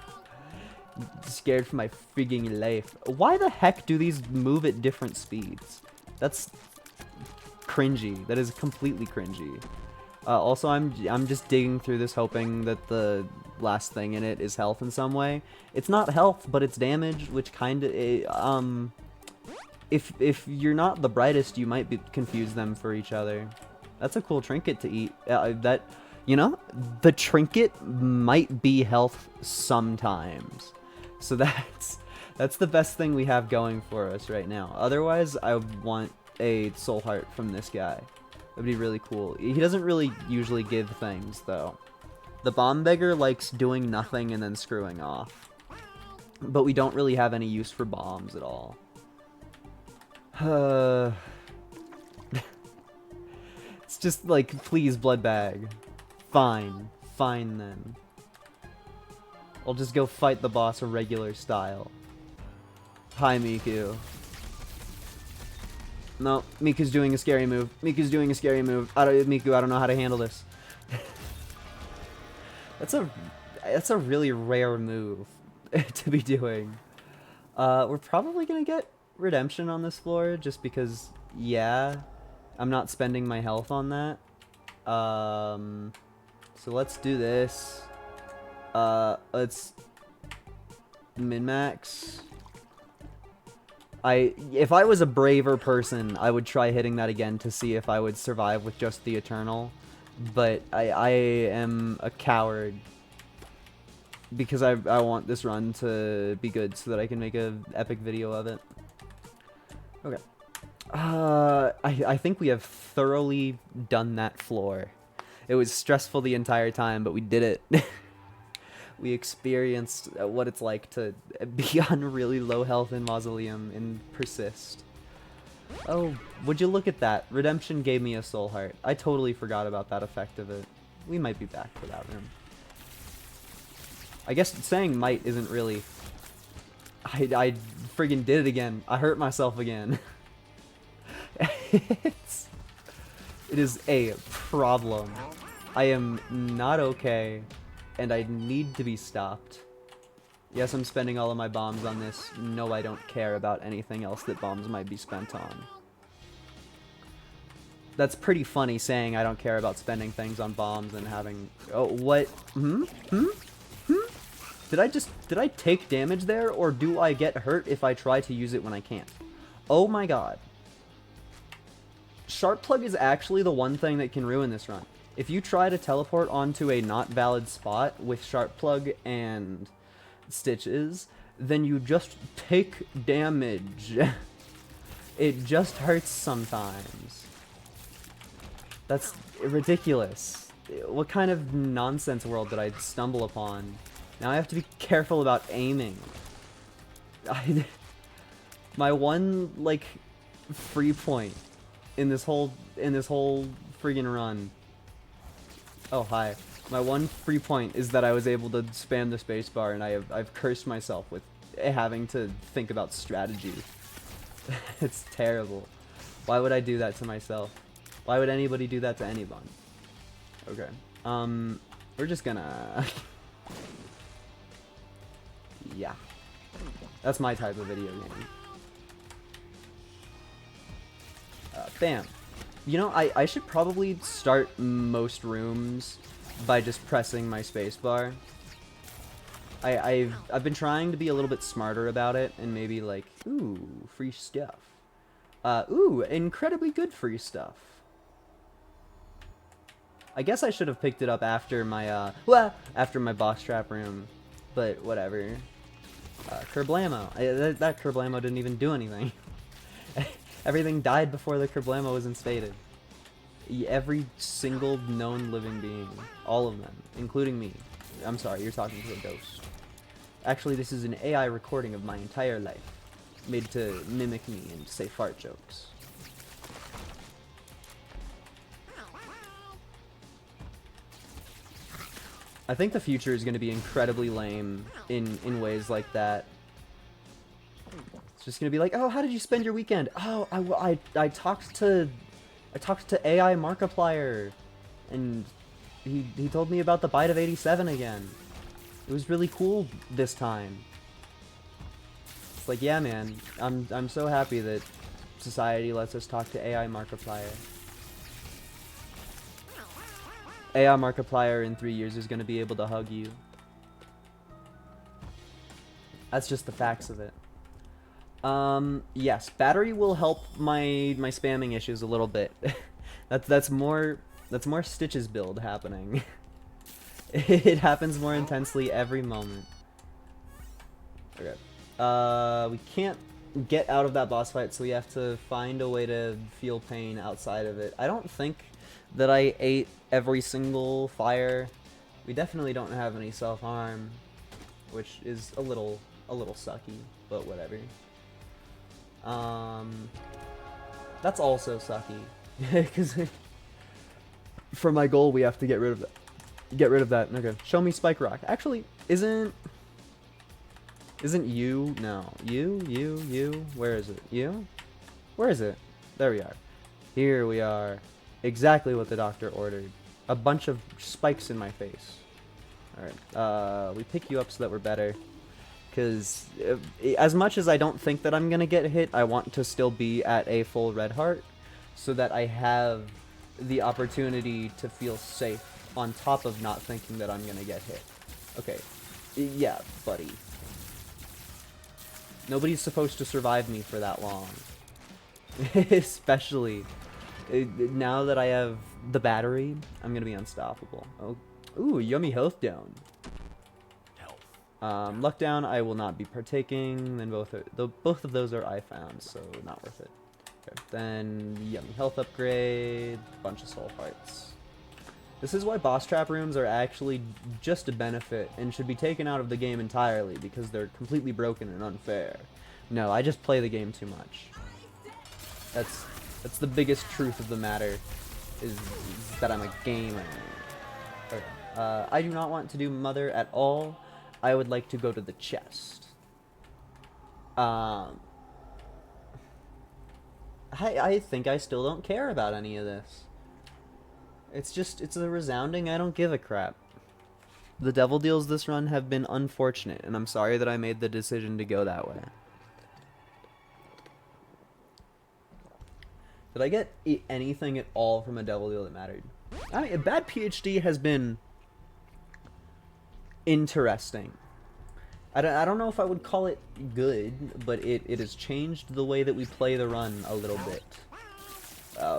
Scared for my freaking life. Why the heck do these move at different speeds? That's cringy. That is completely cringy. Also, I'm just digging through this hoping that the last thing in it is health in some way. It's not health, but it's damage, which kind of if you're not the brightest, you might confuse them for each other. That's a cool trinket to eat. The trinket might be health sometimes. So that's the best thing we have going for us right now. Otherwise, I want a soul heart from this guy. That'd be really cool. He doesn't really usually give things, though. The bomb beggar likes doing nothing and then screwing off. But we don't really have any use for bombs at all. It's just like, please, blood bag. Fine. Fine, then. I'll just go fight the boss a regular style. Hi, Miku. No, Miku's doing a scary move. Miku's doing a scary move. Miku, I don't know how to handle this. That's a really rare move to be doing. We're probably gonna get redemption on this floor just because, yeah, I'm not spending my health on that. So let's do this. Let's min-max. If I was a braver person, I would try hitting that again to see if I would survive with just the Eternal. But I am a coward. Because I want this run to be good so that I can make an epic video of it. Okay. I think we have thoroughly done that floor. It was stressful the entire time, but we did it. We experienced what it's like to be on really low health in Mausoleum and persist. Oh, would you look at that? Redemption gave me a soul heart. I totally forgot about that effect of it. We might be back for that room. I guess saying might isn't really... I friggin' did it again. I hurt myself again. It is a problem. I am not okay. And I need to be stopped. Yes, I'm spending all of my bombs on this. No, I don't care about anything else that bombs might be spent on. That's pretty funny saying I don't care about spending things on bombs and having... Oh, what? Did I take damage there, or do I get hurt if I try to use it when I can't? Oh my god. Sharp Plug is actually the one thing that can ruin this run. If you try to teleport onto a not valid spot with Sharp Plug and Stitches, then you just take damage. It just hurts sometimes. That's ridiculous. What kind of nonsense world did I stumble upon? Now I have to be careful about aiming. My one, like, free point in this whole friggin' run. Oh, hi. My one free point is that I was able to spam the spacebar, and I've cursed myself with having to think about strategy. It's terrible. Why would I do that to myself? Why would anybody do that to anyone? Okay. We're just gonna... Yeah. That's my type of video game. Bam. You know, I should probably start most rooms by just pressing my spacebar. I've been trying to be a little bit smarter about it, and maybe like, ooh, free stuff. Ooh, incredibly good free stuff. I guess I should have picked it up after my after my boss trap room, but whatever. Kerblamo. That Kerblamo didn't even do anything. Everything died before the Kerblamo was instated. Every single known living being. All of them. Including me. I'm sorry, you're talking to a ghost. Actually, this is an AI recording of my entire life. Made to mimic me and say fart jokes. I think the future is going to be incredibly lame in ways like that. It's just going to be like, oh, how did you spend your weekend? Oh, I talked to AI Markiplier, and he told me about the Bite of 87 again. It was really cool this time. It's like, yeah, man, I'm so happy that society lets us talk to AI Markiplier. AI Markiplier in 3 years is going to be able to hug you. That's just the facts of it. Yes, battery will help my spamming issues a little bit. that's more Stitch's build happening. It happens more intensely every moment. Okay. We can't get out of that boss fight, so we have to find a way to feel pain outside of it. I don't think that I ate every single fire. We definitely don't have any self-harm, which is a little sucky, but whatever. That's also sucky, because for my goal we have to get rid of that. Okay, show me Spike Rock. Actually, isn't you? No, you. Where is it? You? Where is it? There we are. Here we are. Exactly what the doctor ordered. A bunch of spikes in my face. Alright, we pick you up so that we're better. Because as much as I don't think that I'm going to get hit, I want to still be at a full red heart. So that I have the opportunity to feel safe on top of not thinking that I'm going to get hit. Okay, yeah, buddy. Nobody's supposed to survive me for that long. Especially now that I have the battery, I'm gonna be unstoppable. Oh, ooh, yummy health down. Luck down, I will not be partaking. Then both of those are I found, so not worth it. Okay, then yummy health upgrade, bunch of soul hearts. This is why boss trap rooms are actually just a benefit and should be taken out of the game entirely because they're completely broken and unfair. No, I just play the game too much. That's the biggest truth of the matter, is that I'm a gamer. Okay. I do not want to do Mother at all. I would like to go to the chest. I think I still don't care about any of this. It's a resounding I don't give a crap. The devil deals this run have been unfortunate, and I'm sorry that I made the decision to go that way. Did I get anything at all from a devil deal that mattered? I mean, a bad PhD has been interesting. I don't know if I would call it good, but it has changed the way that we play the run a little bit.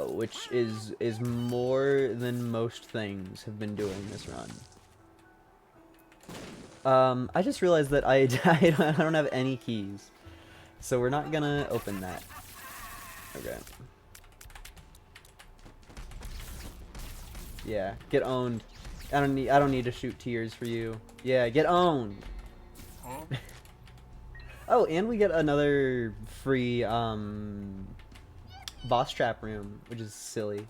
Which is more than most things have been doing this run. I just realized that I don't have any keys, so we're not gonna open that. Okay. Yeah, get owned. I don't need to shoot tears for you. Yeah, get owned. Huh? Oh, and we get another free boss trap room, which is silly.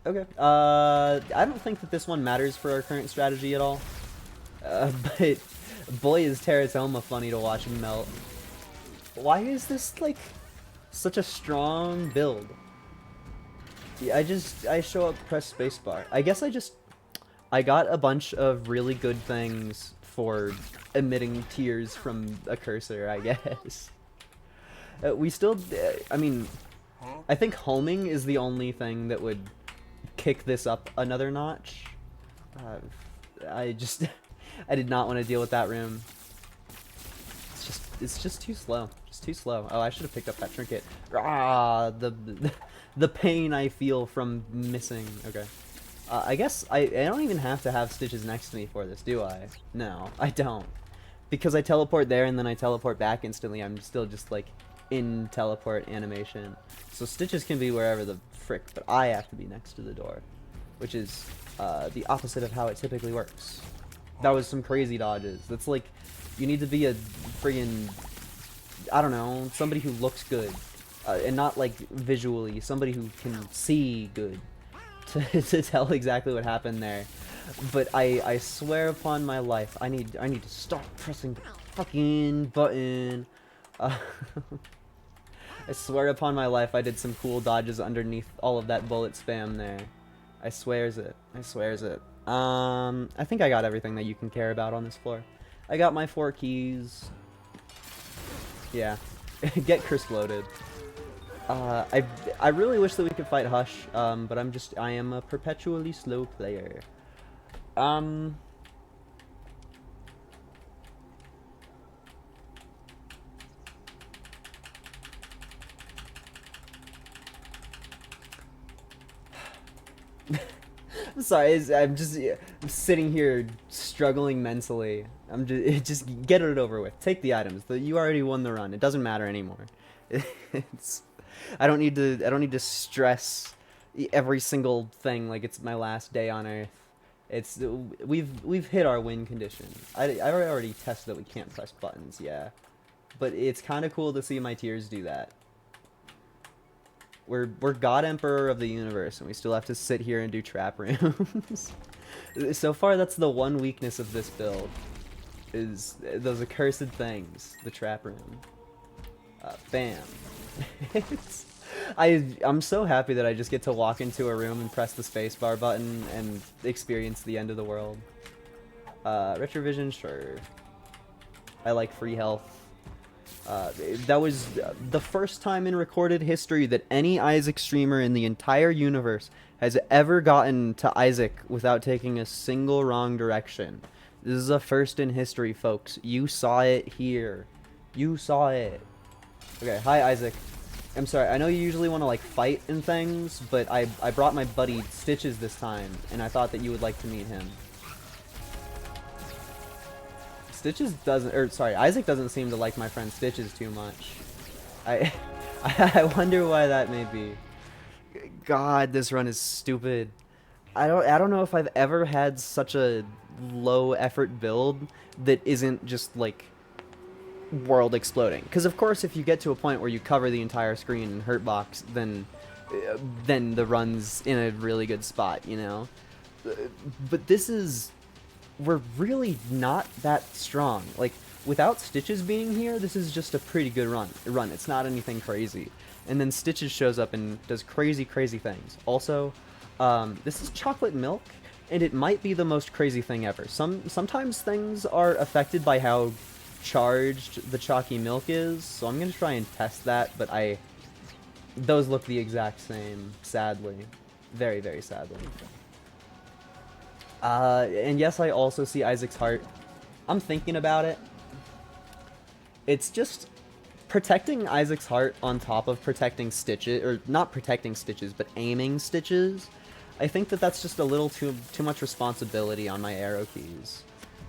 Okay. I don't think that this one matters for our current strategy at all. But boy is Teratoma funny to watch him melt. Why is this like such a strong build? Yeah, I show up, press spacebar. I guess I got a bunch of really good things for emitting tears from a cursor, I guess. We still, I mean, I think homing is the only thing that would kick this up another notch. I did not want to deal with that room. It's just too slow. Just too slow. Oh, I should have picked up that trinket. Ah, the pain I feel from missing. Okay. I guess I don't even have to have Stitches next to me for this, do I? No, I don't. Because I teleport there and then I teleport back instantly, I'm still just like in teleport animation. So Stitches can be wherever the frick, but I have to be next to the door. Which is the opposite of how it typically works. That was some crazy dodges. That's like, you need to be a friggin', I don't know, somebody who looks good. And not like visually, somebody who can see good to tell exactly what happened there. But I swear upon my life, I need to stop pressing the fucking button. Uh, I swear upon my life, I did some cool dodges underneath all of that bullet spam there. I swears it. I swears it. I think I got everything that you can care about on this floor. I got my 4 keys. Yeah. Get Chris loaded. I really wish that we could fight Hush, but I am a perpetually slow player. I'm sorry, I'm sitting here struggling mentally. Just get it over with. Take the items. You already won the run. It doesn't matter anymore. I don't need to stress every single thing like it's my last day on Earth. We've hit our win condition. I already tested that we can't press buttons, yeah. But it's kind of cool to see my tiers do that. We're God Emperor of the universe, and we still have to sit here and do trap rooms. So far, that's the one weakness of this build, is those accursed things, the trap room. Bam. I'm so happy that I just get to walk into a room and press the spacebar button and experience the end of the world. Retrovision, sure. I like free health. That was the first time in recorded history that any Isaac streamer in the entire universe has ever gotten to Isaac without taking a single wrong direction. This is a first in history, folks. You saw it here. You saw it. Okay, hi Isaac. I'm sorry, I know you usually want to like fight and things, but I brought my buddy Stitches this time, and I thought that you would like to meet him. Isaac doesn't seem to like my friend Stitches too much. I wonder why that may be. God, this run is stupid. I don't know if I've ever had such a low effort build that isn't just like world exploding. Because of course, if you get to a point where you cover the entire screen in Hurtbox, then the run's in a really good spot, you know. But we're really not that strong. Like, without Stitches being here, this is just a pretty good run. It's not anything crazy. And then Stitches shows up and does crazy, crazy things. Also, this is chocolate milk, and it might be the most crazy thing ever. Sometimes things are affected by how charged the chalky milk is, so I'm gonna try and test that, but those look the exact same, sadly. Very, very sadly. And yes, I also see Isaac's heart. I'm thinking about it. It's just protecting Isaac's heart on top of protecting Stitches, or not protecting Stitches, but aiming Stitches. I think that's just a little too much responsibility on my arrow keys.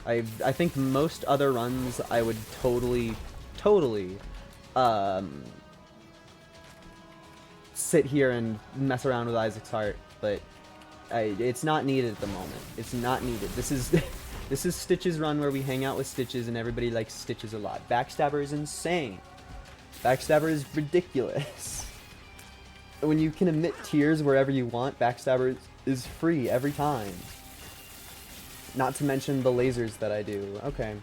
I think most other runs I would totally sit here and mess around with Isaac's heart, but it's not needed at the moment. It's not needed. This is Stitches' run where we hang out with Stitches and everybody likes Stitches a lot. Backstabber is insane. Backstabber is ridiculous. When you can emit tears wherever you want, Backstabber is free every time. Not to mention the lasers that I do. Okay.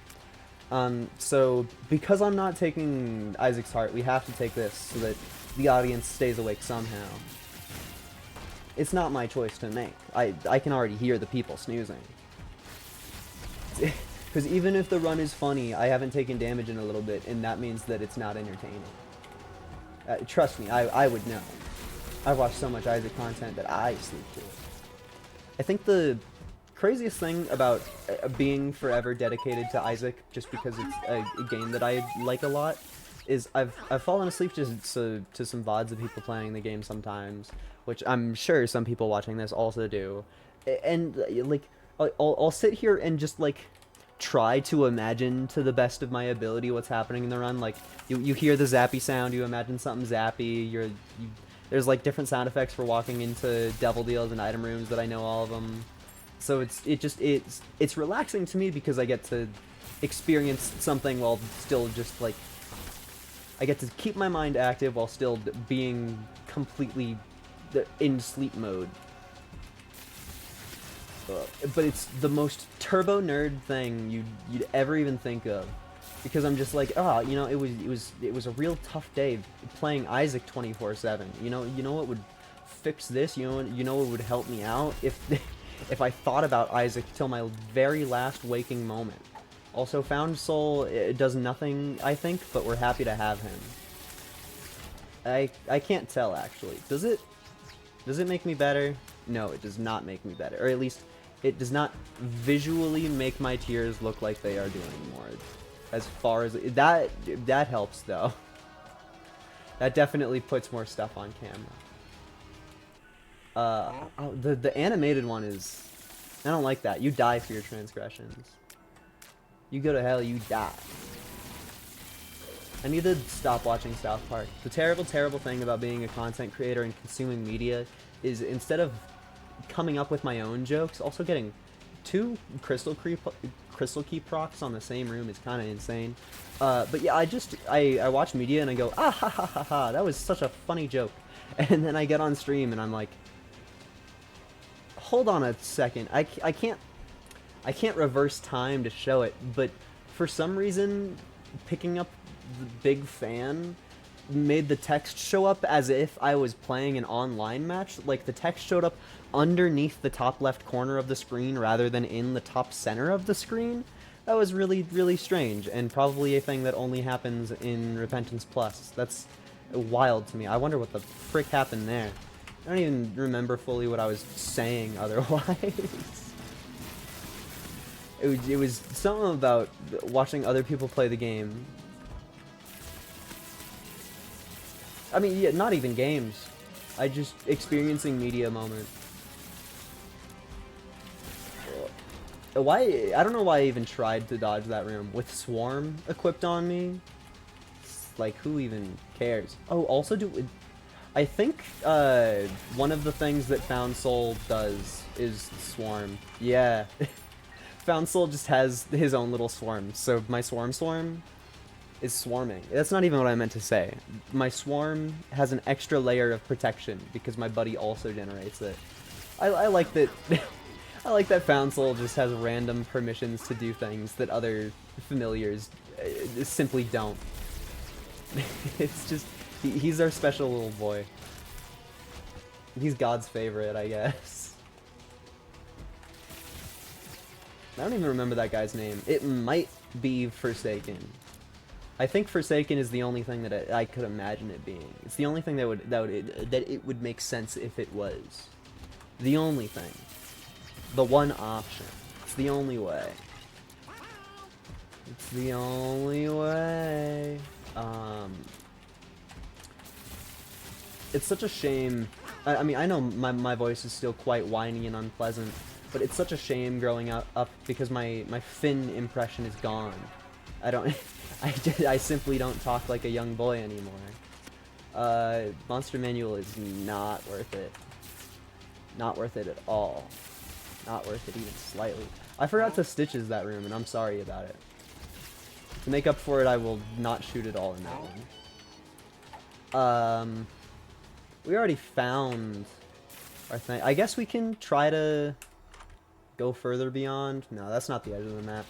So, because I'm not taking Isaac's heart, we have to take this so that the audience stays awake somehow. It's not my choice to make. I can already hear the people snoozing. Because even if the run is funny, I haven't taken damage in a little bit, and that means that it's not entertaining. Trust me, I would know. I've watched so much Isaac content that I sleep to it. I think the craziest thing about being forever dedicated to Isaac, just because it's a game that I like a lot, is I've fallen asleep just to some VODs of people playing the game sometimes, which I'm sure some people watching this also do. And like, I'll sit here and just like try to imagine to the best of my ability what's happening in the run. Like, you hear the zappy sound, you imagine something zappy. There's like different sound effects for walking into devil deals and item rooms that I know all of them. So it's relaxing to me because I get to experience something while still just like, I get to keep my mind active while still being completely in sleep mode. but it's the most turbo nerd thing you'd ever even think of, because I'm just like, oh, you know, it was a real tough day playing Isaac 24/7. You know what would fix this? You know what would help me out if if I thought about Isaac till my very last waking moment. Also, Found Soul, it does nothing, I think, but we're happy to have him. I can't tell, actually. Does it make me better? No, it does not make me better. Or at least, it does not visually make my tears look like they are doing more. As far as... That helps, though. That definitely puts more stuff on camera. The animated one is... I don't like that. You die for your transgressions. You go to hell, you die. I need to stop watching South Park. The terrible, terrible thing about being a content creator and consuming media is instead of coming up with my own jokes, also getting 2 Crystal Key procs on the same room is kind of insane. But yeah, I watch media and I go, ah ha ha ha ha, that was such a funny joke. And then I get on stream and I'm like, hold on a second, I can't reverse time to show it, but for some reason, picking up the big fan made the text show up as if I was playing an online match. Like, the text showed up underneath the top left corner of the screen rather than in the top center of the screen. That was really, really strange, and probably a thing that only happens in Repentance Plus. That's wild to me. I wonder what the frick happened there. I don't even remember fully what I was saying otherwise. It was something about watching other people play the game. I mean, yeah, not even games. I just experiencing media moment. Why? I don't know why I even tried to dodge that room with Swarm equipped on me. It's like, who even cares? Oh, also I think one of the things that Found Soul does is Swarm. Yeah. Found Soul just has his own little swarm, so my swarm is swarming. That's not even what I meant to say. My swarm has an extra layer of protection because my buddy also generates it. I like that. I like that Found Soul just has random permissions to do things that other familiars simply don't. It's just he's our special little boy. He's God's favorite, I guess. I don't even remember that guy's name. It might be Forsaken. I think Forsaken is the only thing that I could imagine it being. It's the only thing that it would make sense if it was. The only thing. The one option. It's the only way. It's the only way. It's such a shame. I mean, I know my voice is still quite whiny and unpleasant, but it's such a shame growing up because my Finn impression is gone. I don't... I simply don't talk like a young boy anymore. Monster Manual is not worth it. Not worth it at all. Not worth it even slightly. I forgot to Stitches that room, and I'm sorry about it. To make up for it, I will not shoot it all in that one. We already found our thing. I guess we can try to go further beyond. No, that's not the edge of the map.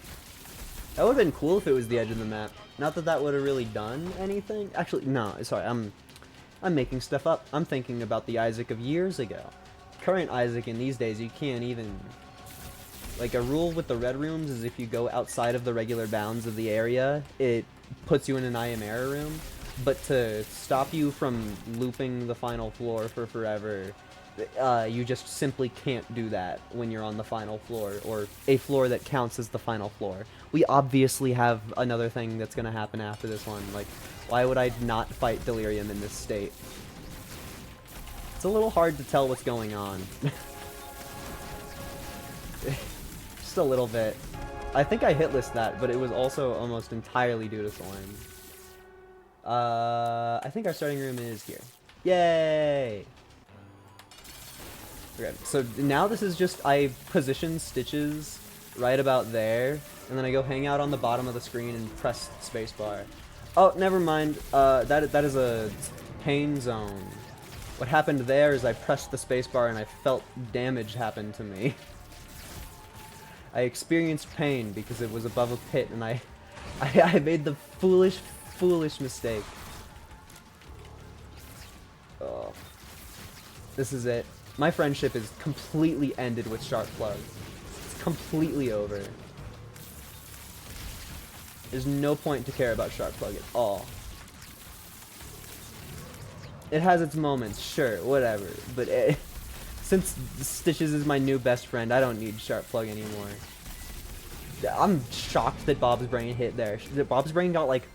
That would have been cool if it was the edge of the map. Not that that would have really done anything. Actually, no, sorry, I'm making stuff up. I'm thinking about the Isaac of years ago. Current Isaac in these days, you can't even... Like, a rule with the red rooms is if you go outside of the regular bounds of the area, it puts you in an I Am Error room. But to stop you from looping the final floor for forever, you just simply can't do that when you're on the final floor, or a floor that counts as the final floor. We obviously have another thing that's gonna happen after this one. Like, why would I not fight Delirium in this state? It's a little hard to tell what's going on. Just a little bit. I think I hitlist that, but it was also almost entirely due to Thorn. I think our starting room is here. Yay! Okay, so now this is just, I position Stitches right about there, and then I go hang out on the bottom of the screen and press spacebar. Oh, never mind. That is a pain zone. What happened there is I pressed the spacebar and I felt damage happen to me. I experienced pain because it was above a pit, and I made the foolish mistake. Oh. This is it. My friendship is completely ended with Sharp Plug. It's completely over. There's no point to care about Sharp Plug at all. It has its moments, sure, whatever, but since Stitches is my new best friend, I don't need Sharp Plug anymore. I'm shocked that Bob's Brain hit there. Bob's Brain got, like,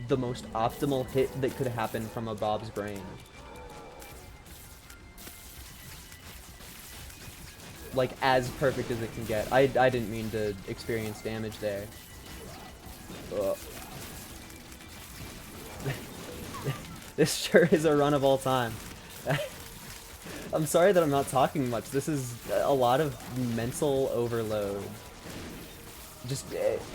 the most optimal hit that could happen from a Bob's Brain. Like, as perfect as it can get. I didn't mean to experience damage there. Ugh. This sure is a run of all time. I'm sorry that I'm not talking much. This is a lot of mental overload. Just,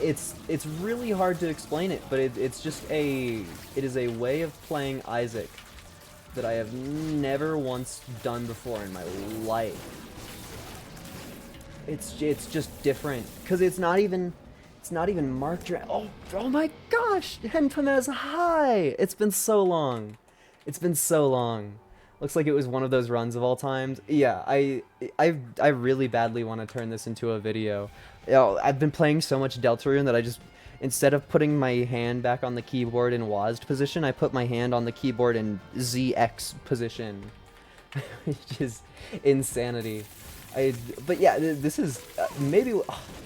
it's really hard to explain it, but it is a way of playing Isaac that I have never once done before in my life. It's just different, because it's not even marked. Oh my gosh, Henpamez, hi! It's been so long. It's been so long. Looks like it was one of those runs of all times. Yeah, I really badly want to turn this into a video. You know, I've been playing so much Deltarune that I just, instead of putting my hand back on the keyboard in WASD position, I put my hand on the keyboard in ZX position, which is insanity. But yeah, this is maybe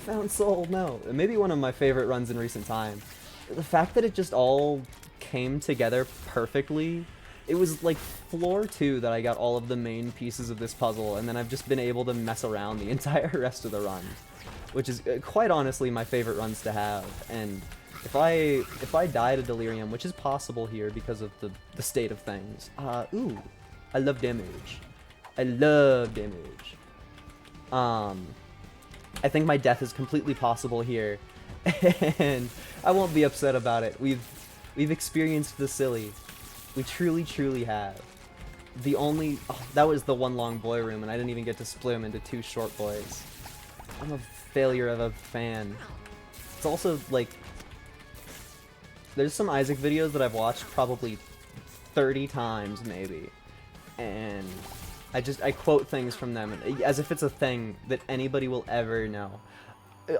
Found Soul. No, maybe one of my favorite runs in recent time. The fact that it just all came together perfectly. It was like floor 2 that I got all of the main pieces of this puzzle, and then I've just been able to mess around the entire rest of the run, which is quite honestly my favorite runs to have. And if I die to Delirium, which is possible here because of the state of things. Ooh, I love damage. I love damage. I think my death is completely possible here, and I won't be upset about it. We've experienced the silly. We truly have. The only... Oh, that was the one long boy room, and I didn't even get to split him into 2 short boys. I'm a failure of a fan. It's also, like... There's some Isaac videos that I've watched probably 30 times, maybe. And I quote things from them as if it's a thing that anybody will ever know.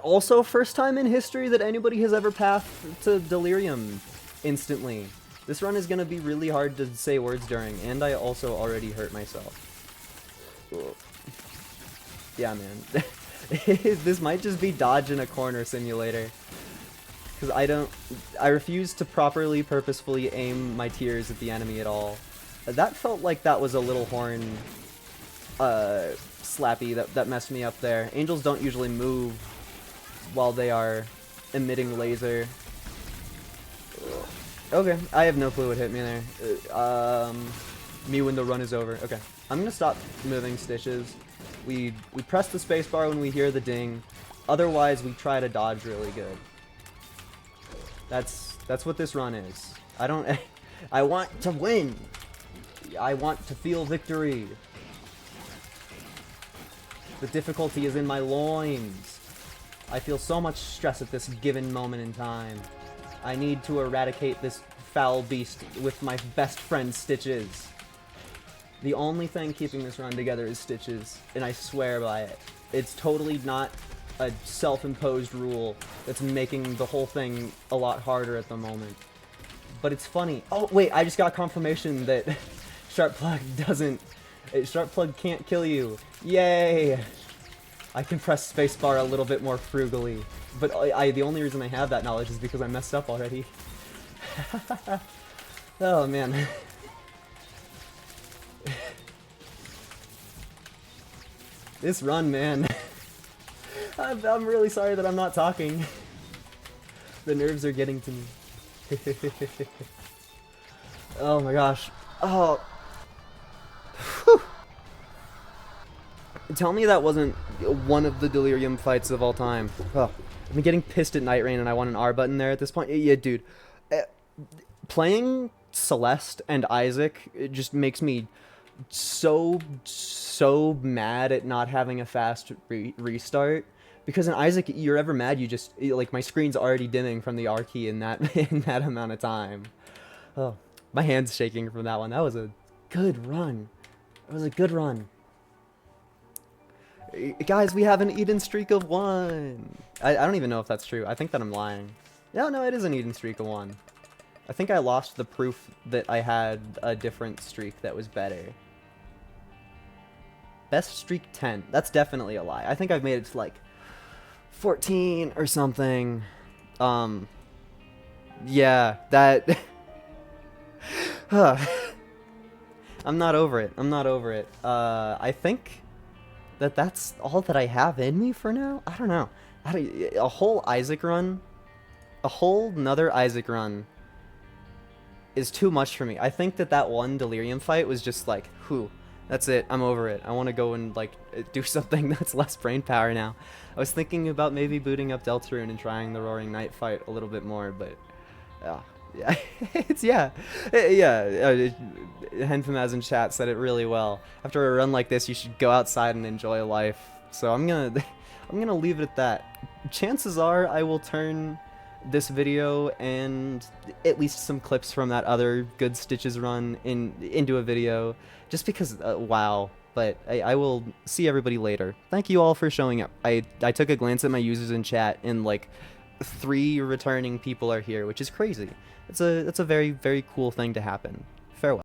Also, first time in history that anybody has ever pathed to Delirium instantly. This run is going to be really hard to say words during, and I also already hurt myself. Ugh. Yeah, man. This might just be dodge in a corner simulator. Because I refuse to properly, purposefully aim my tears at the enemy at all. That felt like that was a little horn slappy that messed me up there. Angels don't usually move while they are emitting laser. Ugh. Okay, I have no clue what hit me there. Me when the run is over. Okay, I'm gonna stop moving Stitches. We press the spacebar when we hear the ding. Otherwise, we try to dodge really good. That's what this run is. I want to win. I want to feel victory. The difficulty is in my loins. I feel so much stress at this given moment in time. I need to eradicate this foul beast with my best friend Stitches. The only thing keeping this run together is Stitches, and I swear by it. It's totally not a self-imposed rule that's making the whole thing a lot harder at the moment. But it's funny. Oh, wait, I just got confirmation that Sharp Plug can't kill you. Yay! I can press spacebar a little bit more frugally. But the only reason I have that knowledge is because I messed up already. Oh, man. This run, man. I'm really sorry that I'm not talking. The nerves are getting to me. Oh my gosh. Oh. Whew. Tell me that wasn't one of the Delirium fights of all time. Oh. I've been getting pissed at Night Rain and I want an R button there at this point. Yeah, dude. Playing Celeste and Isaac, it just makes me so mad at not having a fast restart. Because in Isaac, you're ever mad, like, my screen's already dimming from the R key in that in that amount of time. Oh, my hand's shaking from that one. That was a good run. It was a good run. Guys, we have an Eden streak of 1. I don't even know if that's true. I think that I'm lying. No, it is an Eden streak of 1. I think I lost the proof that I had a different streak that was better. Best streak 10. That's definitely a lie. I think I've made it to like 14 or something. Yeah, that... I'm not over it. I'm not over it. I think that that's all that I have in me for now. I don't know. A whole Isaac run, a whole nother Isaac run is too much for me. I think that one Delirium fight was just like, whew, that's it. I'm over it. I want to go and like do something that's less brain power now. I was thinking about maybe booting up Deltarune and trying the Roaring Knight fight a little bit more, but yeah, it's Henfamaz in chat said it really well. After a run like this, you should go outside and enjoy life. So I'm gonna leave it at that. Chances are I will turn this video and at least some clips from that other Good Stitches run into a video, just because wow. But I will see everybody later. Thank you all for showing up. I took a glance at my users in chat, and like 3 returning people are here, which is crazy. It's a very, very cool thing to happen. Farewell.